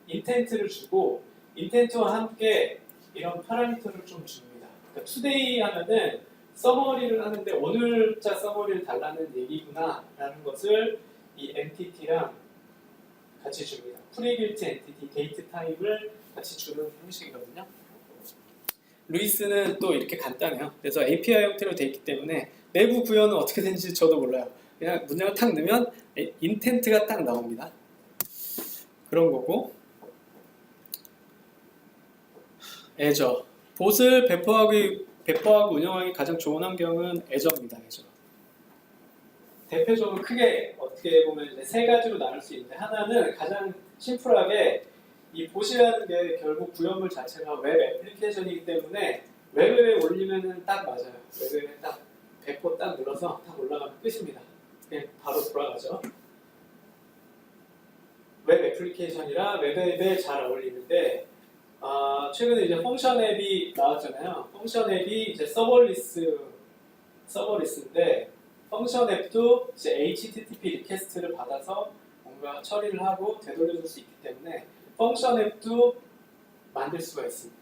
인텐트를 주고 인텐트와 함께 이런 파라미터를 좀 줍니다. 그러니까 투데이 하면은 서머리를 하는데 오늘자 서머리를 달라는 얘기구나 라는 것을 이 엔티티랑 같이 줍니다. 프리빌트 엔티티 데이트 타입을 같이 주는 형식이거든요. 루이스는 또 이렇게 간단해요. 그래서 API 형태로 되어 있기 때문에 내부 구현은 어떻게 되는지 저도 몰라요. 그냥 문장을 탁 넣으면 인텐트가 딱 나옵니다. 그런 거고 애저 봇을 배포하고 운영하기 가장 좋은 환경은 애저입니다. 애저. 대표적으로 크게 어떻게 보면 이제 세 가지로 나눌 수 있는데 하나는 가장 심플하게 이 봇이라는 게 결국 구현물 자체가 웹 애플리케이션이기 때문에 웹에 올리면은 딱 맞아요. 웹에 딱 배포 딱 눌러서 딱 올라가면 끝입니다. 그냥 바로 돌아가죠. 웹 애플리케이션이라 웹 앱에 잘 어울리는데 최근에 이제 펑션 앱이 나왔잖아요. 펑션 앱이 이제 서버리스인데 펑션 앱도 이제 HTTP 리퀘스트를 받아서 뭔가 처리를 하고 되돌려줄 수 있기 때문에 펑션 앱도 만들 수가 있습니다.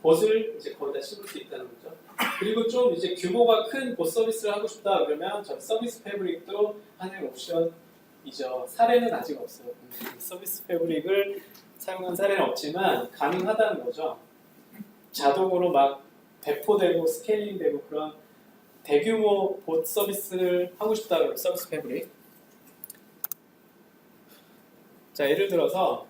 봇을 이제 거기다 씹을 수 있다는 거죠. 그리고 좀 이제 규모가 큰 봇 서비스를 하고 싶다 그러면 저 서비스 패브릭도 하나의 옵션이죠. 사례는 아직 없어요. 서비스 패브릭을 사용한 사례는 없지만 가능하다는 거죠. 자동으로 막 배포되고 스케일링되고 그런 대규모 봇 서비스를 하고 싶다 그러면 서비스 패브릭. 자, 예를 들어서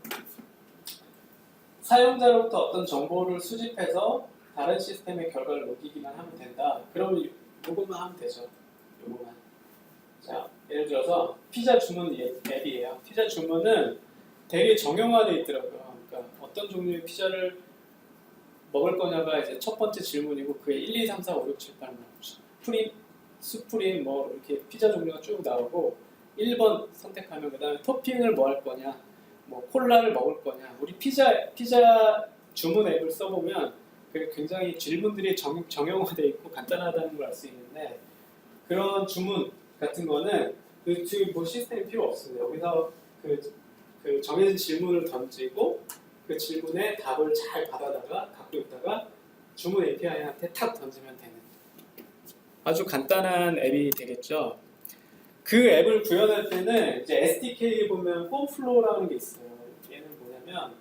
사용자로부터 어떤 정보를 수집해서 다른 시스템의 결과를 녹이기만 하면 된다. 그러면 요것만 하면 되죠. 요것만. 자, 예를 들어서 피자 주문 앱이에요. 피자 주문은 되게 정형화되어 있더라고요. 그러니까 어떤 종류의 피자를 먹을 거냐가 이제 첫 번째 질문이고 그게 1, 2, 3, 4, 5, 6, 7, 8 나오죠. 프림, 수프림 뭐 이렇게 피자 종류가 쭉 나오고 1번 선택하면 그 다음에 토핑을 뭐 할 거냐 뭐 콜라를 먹을 거냐 우리 피자 주문 앱을 써보면 그게 굉장히 질문들이 정형화되어 있고 간단하다는 걸 알 수 있는데 그런 주문 같은 거는 뭐 시스템이 필요 없습니다. 여기서 그 정해진 질문을 던지고 그 질문에 답을 잘 받아다가 갖고 있다가 주문 API한테 탁 던지면 되는 아주 간단한 앱이 되겠죠. 그 앱을 구현할 때는 이제 SDK에 보면 폼플로우라는 게 있어요. 얘는 뭐냐면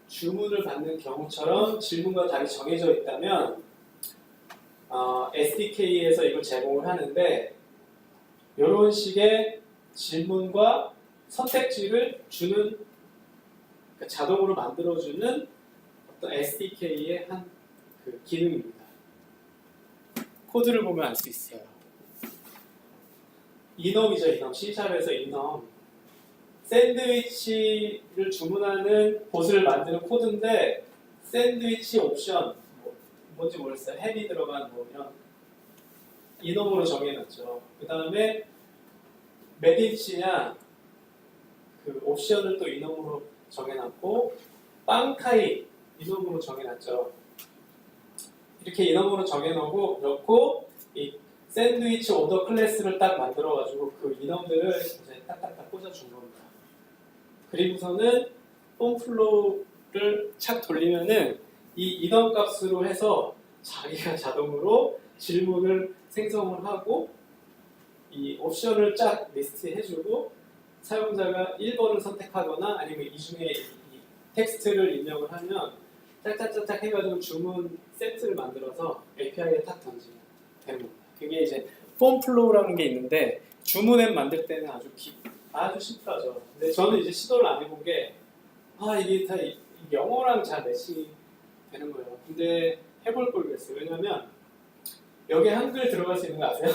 주문을 받는 경우처럼 질문과 답이 정해져 있다면 SDK에서 이걸 제공을 하는데 이런 식의 질문과 선택지를 주는 그러니까 자동으로 만들어주는 어떤 SDK의 한 그 기능입니다. 코드를 보면 알 수 있어요. 이넘이죠, 이넘. C샵에서 이넘. 샌드위치를 주문하는 곳을 만드는 코드인데 샌드위치 옵션 뭔지 모르겠어요. 햄이 들어간 뭐 이런 이넘으로 정해놨죠. 그 다음에 메디치냐 그 옵션을 또 이넘으로 정해놨고 빵 타입 이넘으로 정해놨죠. 이렇게 이넘으로 정해놓고 이 샌드위치 오더 클래스를 딱 만들어가지고 그 이넘들을 이제 딱딱딱 꽂아준 겁니다. 그리고서는 폼플로우를 착 돌리면은 이 이넘 값으로 해서 자기가 자동으로 질문을 생성을 하고 이 옵션을 쫙 리스트해주고 사용자가 1번을 선택하거나 아니면 이 중에 이 텍스트를 입력을 하면 짝짝짝짝 해가지고 주문 세트를 만들어서 API에 딱 던지면 되는 겁니다. 그게 이제 폼 플로우라는 게 있는데 주문 앱 만들 때는 아주 쉽다죠. 근데 저는 이제 시도를 안 해본 게 이게 다 영어랑 잘 매칭이 되는 거예요. 근데 해볼 걸 그랬어요. 왜냐면 여기에 한글 들어갈 수 있는 거 아세요?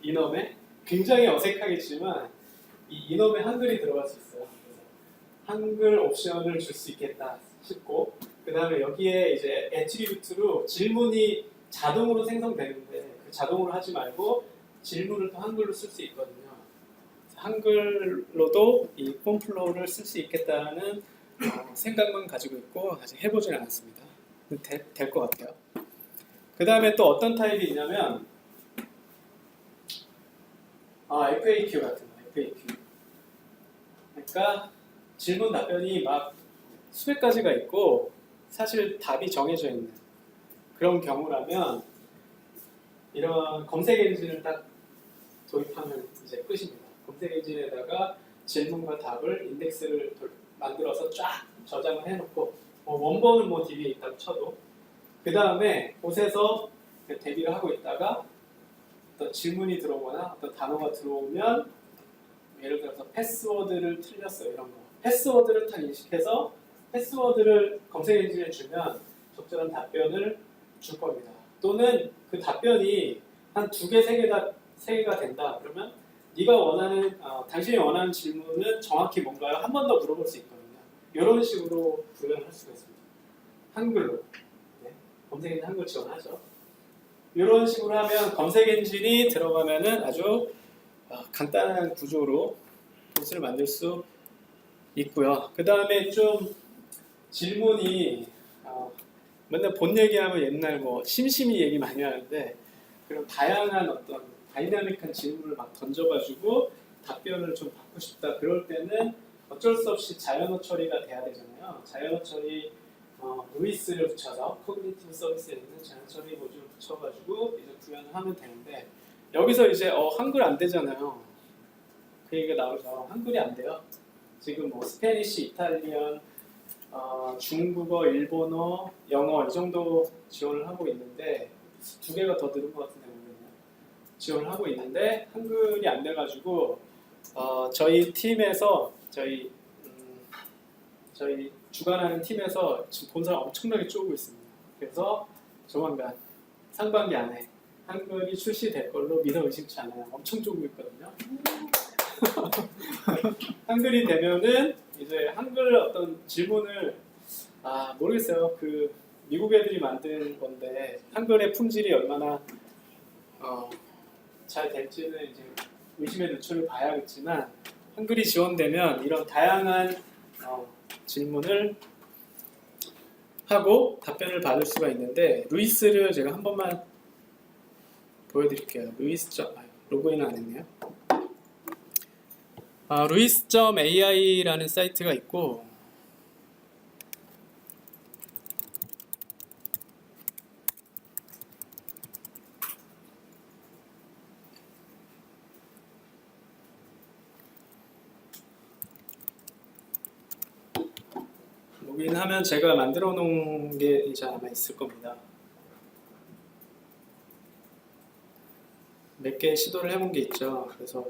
이넘에 굉장히 어색하겠지만 이 이넘에 한글이 들어갈 수 있어요. 그래서 한글 옵션을 줄 수 있겠다 싶고 그 다음에 여기에 이제 애트리뷰트로 질문이 자동으로 생성되는데 그 자동으로 하지 말고 질문을 또 한글로 쓸 수 있거든요. 한글로도 이 폼플로우를 쓸 수 있겠다는 생각만 가지고 있고 아직 해보진 않았습니다. 될 것 같아요. 그 다음에 또 어떤 타입이 있냐면 FAQ 같은 거, FAQ. 그러니까 질문 답변이 막 수백 가지가 있고 사실 답이 정해져 있는 그런 경우라면 이런 검색 엔진을 딱 도입하면 이제 끝입니다. 검색 엔진에다가 질문과 답을 인덱스를 만들어서 쫙 저장을 해놓고 원본은 DB에 있다고 쳐도 그 다음에 곳에서 대비를 하고 있다가 어떤 질문이 들어오거나 어떤 단어가 들어오면 예를 들어서 패스워드를 틀렸어요. 이런 거. 패스워드를 딱 인식해서 패스워드를 검색 엔진에 주면 적절한 답변을 줄 겁니다. 또는 그 답변이 한 2개, 3개가 된다. 그러면 네가 원하는, 당신이 원하는 질문은 정확히 뭔가요? 한 번 더 물어볼 수 있거든요. 이런 식으로 구현을 할 수가 있습니다. 한글로. 네. 검색 엔진 한글 지원하죠. 이런 식으로 하면 검색 엔진이 들어가면은 아주 간단한 구조로 봇을 만들 수 있고요. 그 다음에 좀 질문이 맨날 본 얘기하면 옛날 심심이 얘기 많이 하는데 그런 다양한 어떤 다이나믹한 질문을 막 던져가지고 답변을 좀 받고 싶다. 그럴 때는 어쩔 수 없이 자연어 처리가 돼야 되잖아요. 자연어 처리 루이스를 붙여서 코그니티브 서비스에 있는 자연어 처리 모듈을 붙여가지고 이제 구현을 하면 되는데 여기서 이제 한글 안 되잖아요. 그 얘기가 나오죠. 한글이 안 돼요. 지금 스페니쉬, 이탈리안, 중국어, 일본어, 영어 이 정도 지원을 하고 있는데 2개가 더 늘은 것 같은데 모르겠네요. 지원을 하고 있는데 한글이 안 돼가지고 저희 팀에서 저희 주관하는 팀에서 지금 본사를 엄청나게 쪼고 있습니다. 그래서 조만간 상반기 안에 한글이 출시될 걸로 믿어 의심치 않아요. 엄청 쪼고 있거든요. 한글이 되면은 이제 한글 어떤 질문을 모르겠어요. 그 미국 애들이 만든 건데 한글의 품질이 얼마나 잘 될지는 이제 의심의 눈초리를 봐야겠지만 한글이 지원되면 이런 다양한 질문을 하고 답변을 받을 수가 있는데 루이스를 제가 한 번만 보여드릴게요. 로그인은 안 했네요. 루이스.ai라는 사이트가 있고 로그인하면 제가 만들어 놓은 게 이제 아마 있을 겁니다. 몇 개 시도를 해본 게 있죠. 그래서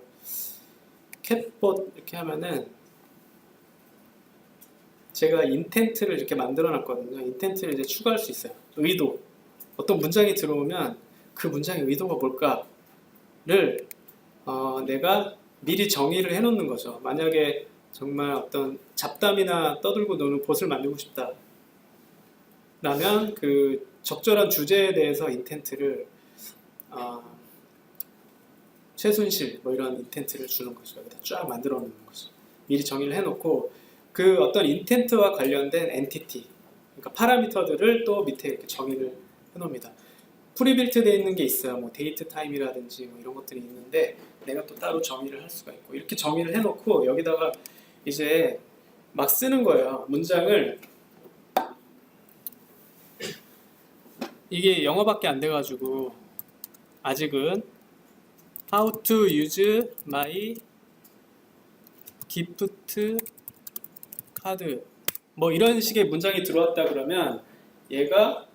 캣봇 이렇게 하면은 제가 인텐트를 이렇게 만들어 놨거든요. 인텐트를 이제 추가할 수 있어요. 의도. 어떤 문장이 들어오면 그 문장의 의도가 뭘까를 내가 미리 정의를 해 놓는 거죠. 만약에 정말 어떤 잡담이나 떠들고 노는 봇을 만들고 싶다. 라면 그 적절한 주제에 대해서 인텐트를 최순실 뭐 이런 인텐트를 주는 거죠. 여기다 쫙 만들어 놓는 거죠. 미리 정의를 해놓고 그 어떤 인텐트와 관련된 엔티티, 그러니까 파라미터들을 또 밑에 이렇게 정의를 해놓습니다. 프리빌트 되어 있는 게 있어요. 뭐 데이트 타임이라든지 뭐 이런 것들이 있는데 내가 또 따로 정의를 할 수가 있고 이렇게 정의를 해놓고 여기다가 이제 막 쓰는 거예요. 문장을 이게 영어밖에 안 돼가지고 아직은 How to use my gift card 뭐 이런 식의 문장이 들어왔다 그러면 얘가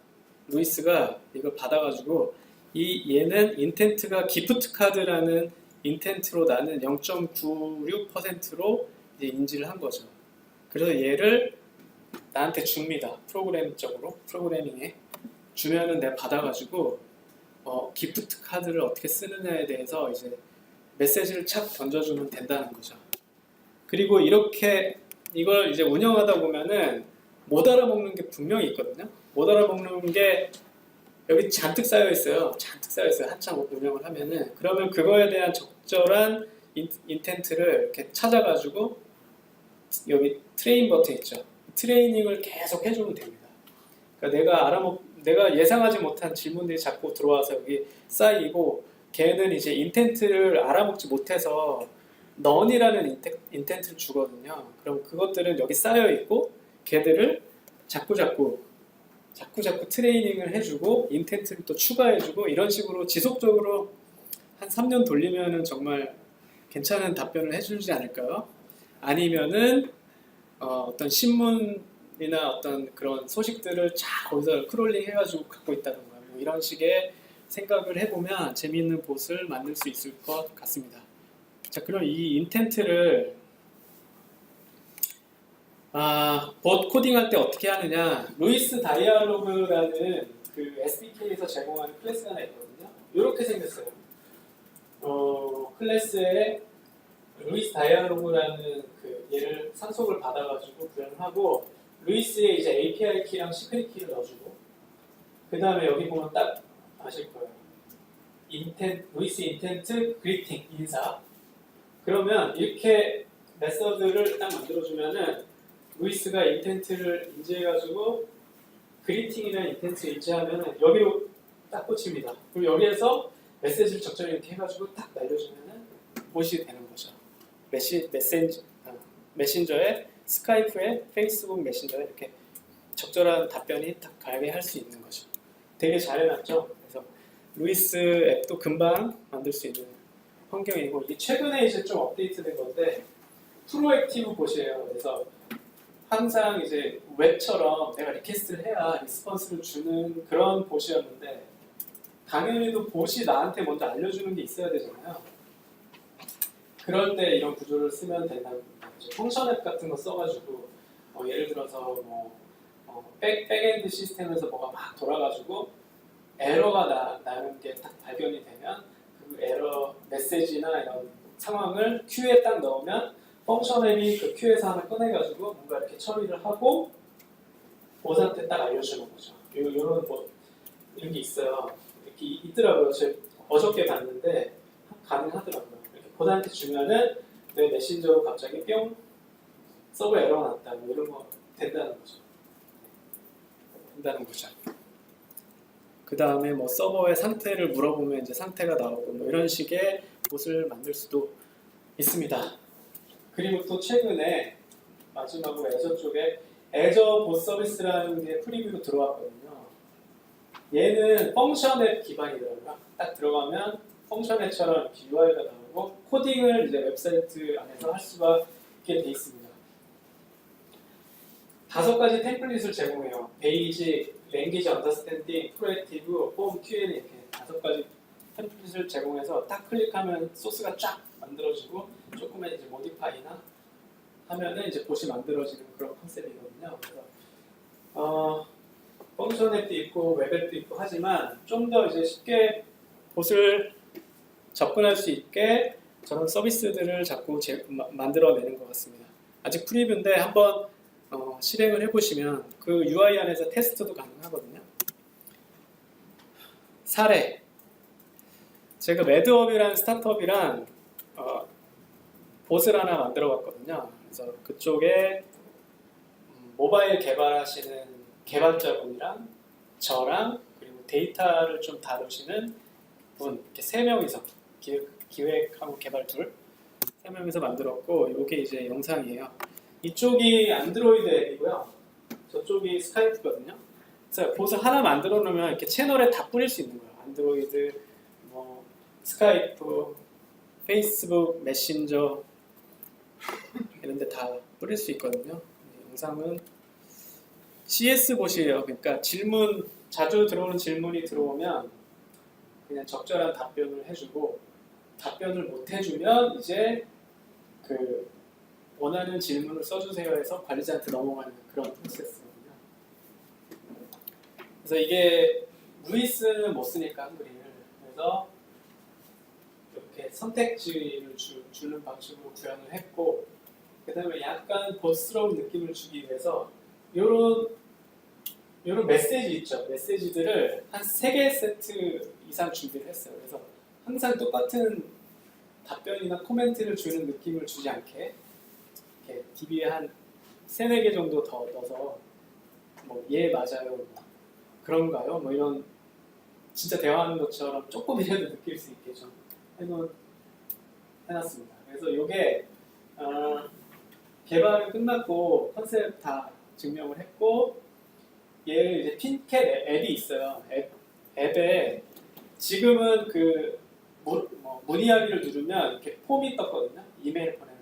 루이스가 이걸 받아가지고 얘는 인텐트가 기프트 카드라는 인텐트로 나는 0.96%로 이제 인지를 한 거죠. 그래서 얘를 나한테 줍니다. 프로그래밍에 주면은 내가 받아가지고 기프트 카드를 어떻게 쓰느냐에 대해서 이제 메시지를 착 던져주면 된다는 거죠. 그리고 이렇게 이걸 이제 운영하다 보면은 못 알아먹는 게 분명히 있거든요. 못 알아먹는 게 여기 잔뜩 쌓여 있어요. 한참 운영을 하면은 그러면 그거에 대한 적절한 인텐트를 이렇게 찾아가지고 여기 트레인 버튼 있죠. 트레이닝을 계속 해주면 됩니다. 그러니까 내가 예상하지 못한 질문들이 자꾸 들어와서 여기 쌓이고 걔는 이제 인텐트를 알아먹지 못해서 넌이라는 인텐트를 주거든요. 그럼 그것들은 여기 쌓여 있고 걔들을 자꾸 트레이닝을 해주고 인텐트를 또 추가해주고 이런 식으로 지속적으로 한 3년 돌리면은 정말 괜찮은 답변을 해주지 않을까요? 아니면은 어떤 신문이나 어떤 그런 소식들을 쫙 거기서 크롤링 해가지고 갖고 있다던가 뭐 이런 식의 생각을 해보면 재미있는 봇을 만들 수 있을 것 같습니다. 자, 그럼 이 인텐트를 봇 코딩할 때 어떻게 하느냐? 루이스 다이알로그라는 그 SDK에서 제공하는 클래스가 하나 있거든요. 이렇게 생겼어요. 클래스에 루이스 다이알로그라는 그 얘를 상속을 받아가지고 구현을 하고 루이스의 이제 API 키랑 시크릿 키를 넣어주고 그 다음에 여기 보면 딱 아실 거예요. 루이스 인텐트 그리팅 인사. 그러면 이렇게 메서드를 딱 만들어주면은 루이스가 인텐트를 인지해가지고 그리팅이나 인텐트 인지하면은 여기로 딱 꽂힙니다. 그리고 여기에서 메시지를 적절히 이렇게 해가지고 딱 날려주면은 봇이 되는 거죠. 메신저에 스카이프에 페이스북 메신저에 이렇게 적절한 답변이 딱 가게 할 수 있는 거죠. 되게 잘 해놨죠. 그래서 루이스 앱도 금방 만들 수 있는 환경이고 이게 최근에 이제 좀 업데이트된 건데 프로액티브 봇이에요. 그래서 항상 이제 웹처럼 내가 리퀘스트를 해야 리스폰스를 주는 그런 봇이었는데 당연히도 봇이 나한테 먼저 알려주는 게 있어야 되잖아요. 그럴 때 이런 구조를 쓰면 된다는 거죠. 펑션 앱 같은 거 써가지고 예를 들어서 백엔드 시스템에서 뭐가 막 돌아가지고 에러가 나는 게 딱 발견이 되면 그 에러 메시지나 이런 상황을 큐에 딱 넣으면 펑션 앱이 그 큐에서 하나 꺼내가지고 뭔가 이렇게 처리를 하고 보스한테 딱 알려주는 거죠. 이런 이런 게 있어요. 이렇게 있더라고요. 제가 어저께 봤는데 가능하더라고요. 이렇게 보스한테 주면은 내 메신저로 갑자기 뿅 서버 에러가 났다 뭐 이런 거 된다는 거죠. 그 다음에 뭐 서버의 상태를 물어보면 이제 상태가 나오고 뭐 이런 식의 봇을 만들 수도 있습니다. 그리고 또 최근에 마지막으로 애저 쪽에 애저 봇 서비스라는 게 프리뷰로 들어왔거든요. 얘는 펑션 앱 기반이더라고요. 딱 들어가면 펑션 앱처럼 이렇게 UI가 나오고 코딩을 이제 웹사이트 안에서 할 수가 있게 돼 있습니다. 5가지 템플릿을 제공해요. 베이직, 랭귀지 언더스탠딩, 프로액티브, 폼, Q&A 이렇게 5가지 템플릿을 제공해서 딱 클릭하면 소스가 쫙 만들어지고 조금의 이제 모디파이나 하면은 이제 봇이 만들어지는 그런 컨셉이거든요. 그래서 펑션 앱도 있고 웹 앱도 있고 하지만 좀 더 이제 쉽게 봇을 접근할 수 있게 저런 서비스들을 자꾸 만들어내는 것 같습니다. 아직 프리뷰인데 한번 실행을 해보시면 그 UI 안에서 테스트도 가능하거든요. 사례. 제가 매드업이라는 스타트업이랑 봇을 하나 만들어 봤거든요. 그래서 그쪽에 모바일 개발하시는 개발자분이랑 저랑 그리고 데이터를 좀 다루시는 분 이렇게 세 명이서 기획하고 개발 세 명이서 만들었고 이게 이제 영상이에요. 이쪽이 안드로이드 앱이고요. 저쪽이 스카이프거든요. 그래서 봇을 하나 만들어 놓으면 이렇게 채널에 다 뿌릴 수 있는 거예요. 안드로이드, 뭐 스카이프, 페이스북, 메신저 이런 데 다 뿌릴 수 있거든요. 영상은 CS 봇이에요. 그러니까 자주 들어오는 질문이 들어오면 그냥 적절한 답변을 해주고 답변을 못 해주면 이제 그 원하는 질문을 써주세요 해서 관리자한테 넘어가는 그런 프로세스거든요. 그래서 이게 루이스는 못 쓰니까 한글을 그래서 이렇게 선택지를 주는 방식으로 구현을 했고 그 다음에 약간 봇스러운 느낌을 주기 위해서 요런 메시지 있죠. 메시지들을 한 3개 세트 이상 준비를 했어요. 그래서 항상 똑같은 답변이나 코멘트를 주는 느낌을 주지 않게 이렇게 DB에 한 3, 4개 정도 더 넣어서 뭐 예 맞아요 뭐, 그런가요? 뭐 이런 진짜 대화하는 것처럼 조금이라도 느낄 수 있게 좀 해놨습니다. 그래서 이게 개발은 끝났고 컨셉 다 증명을 했고 얘를 이제 핀캣 앱이 있어요. 앱에 지금은 그 문의하기를 누르면 이렇게 폼이 떴거든요. 이메일 보내는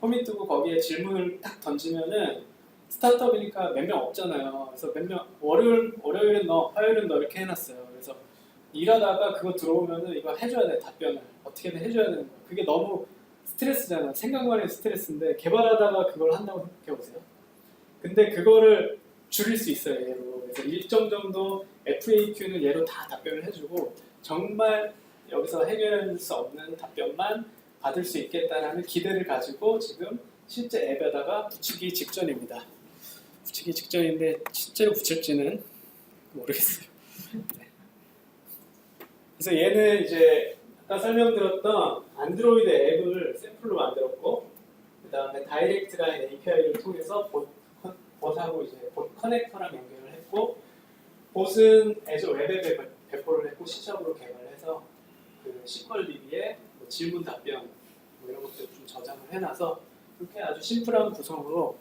폼이 뜨고 거기에 질문을 딱 던지면은 스타트업이니까 몇 명 없잖아요. 그래서 몇 명 월요일은 너, 화요일은 너 이렇게 해놨어요. 그래서 일하다가 그거 들어오면은 이거 해줘야 돼. 답변을 어떻게든 해줘야 되는 거예요. 그게 너무 스트레스잖아요. 생각만 해도 스트레스인데 개발하다가 그걸 한다고 생각해보세요. 근데 그거를 줄일 수 있어요. 얘로. 그래서 일정 정도 FAQ는 얘로 다 답변을 해주고 정말 여기서 해결할 수 없는 답변만 받을 수 있겠다라는 기대를 가지고 지금 실제 앱에다가 붙이기 직전입니다. 붙이기 직전인데 실제로 붙일지는 모르겠어요. 네. 그래서 얘는 이제 아까 설명드렸던 안드로이드 앱을 샘플로 만들었고 그 다음에 다이렉트 라인 API를 통해서 봇하고 이제 봇 커넥터랑 연결을 했고 봇은 애저 웹에 배포를 했고 C샵으로 개발해서 그 SQL DB에 뭐 질문 답변 뭐 이런 것들 좀 저장을 해놔서 이렇게 아주 심플한 구성으로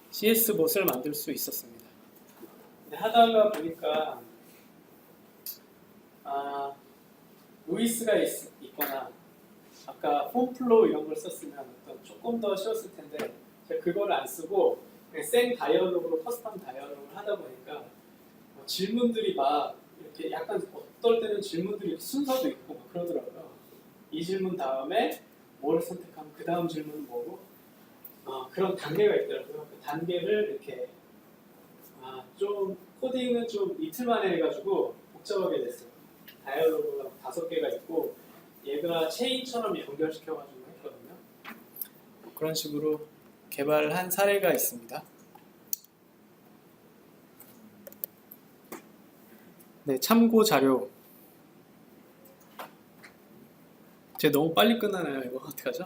CS 봇을 만들 수 있었습니다. 근데 하다가 보니까 루이스가 있거나 아까 폼플로우 이런 걸 썼으면 조금 더 쉬웠을 텐데 제가 그걸 안 쓰고 그냥 생 다이얼로그로 커스텀 다이얼로그를 하다 보니까 질문들이 막 이렇게 약간 어떨 때는 질문들이 순서도 있고 막 그러더라고요. 이 질문 다음에 뭘 선택하면 그 다음 질문은 뭐고 그런 단계가 있더라고요. 그 단계를 이렇게 좀 코딩은 좀 이틀 만에 해가지고 복잡하게 됐어요. 다이얼로그가 5개가 있고 얘가 체인처럼 연결시켜가지고 했거든요. 그런 식으로 개발한 사례가 있습니다. 네, 참고 자료. 제 너무 빨리 끝나나요? 이거 어떡하죠?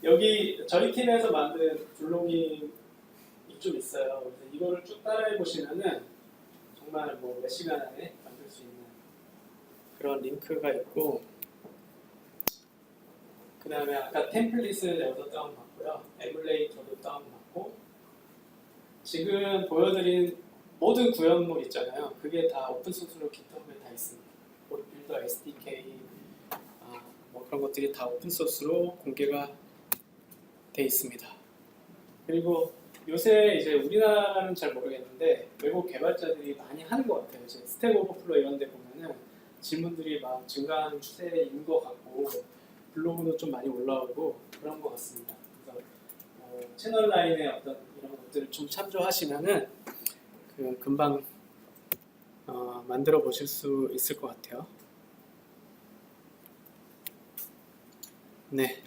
여기 저희 팀에서 만든 블로깅이 좀 있어요. 그래서 이거를 쭉 따라해 보시면은 정말 뭐 몇 시간 안에 만들 수 있는 그런 링크가 있고 그 다음에 아까 템플릿을 여기서 다운받고요. 에뮬레이터도 다운받고 지금 보여드린 모든 구현물 있잖아요. 그게 다 오픈소스로 GitHub에 다 있습니다. 빌더 SDK 뭐 그런 것들이 다 오픈소스로 공개가 돼 있습니다. 그리고 요새 이제 우리나라는 잘 모르겠는데 외국 개발자들이 많이 하는 것 같아요. 이제 스택 오버플로 이런 데 보면은 질문들이 막 증가하는 추세인 것 같고 블로그도 좀 많이 올라오고 그런 것 같습니다. 그래서 채널 라인의 어떤 이런 것들을 좀 참조하시면은 금방 만들어 보실 수 있을 것 같아요. 네.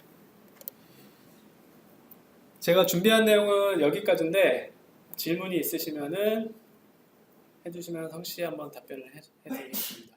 제가 준비한 내용은 여기까지인데 질문이 있으시면은 해주시면 성씨 한번 답변을 해드리겠습니다.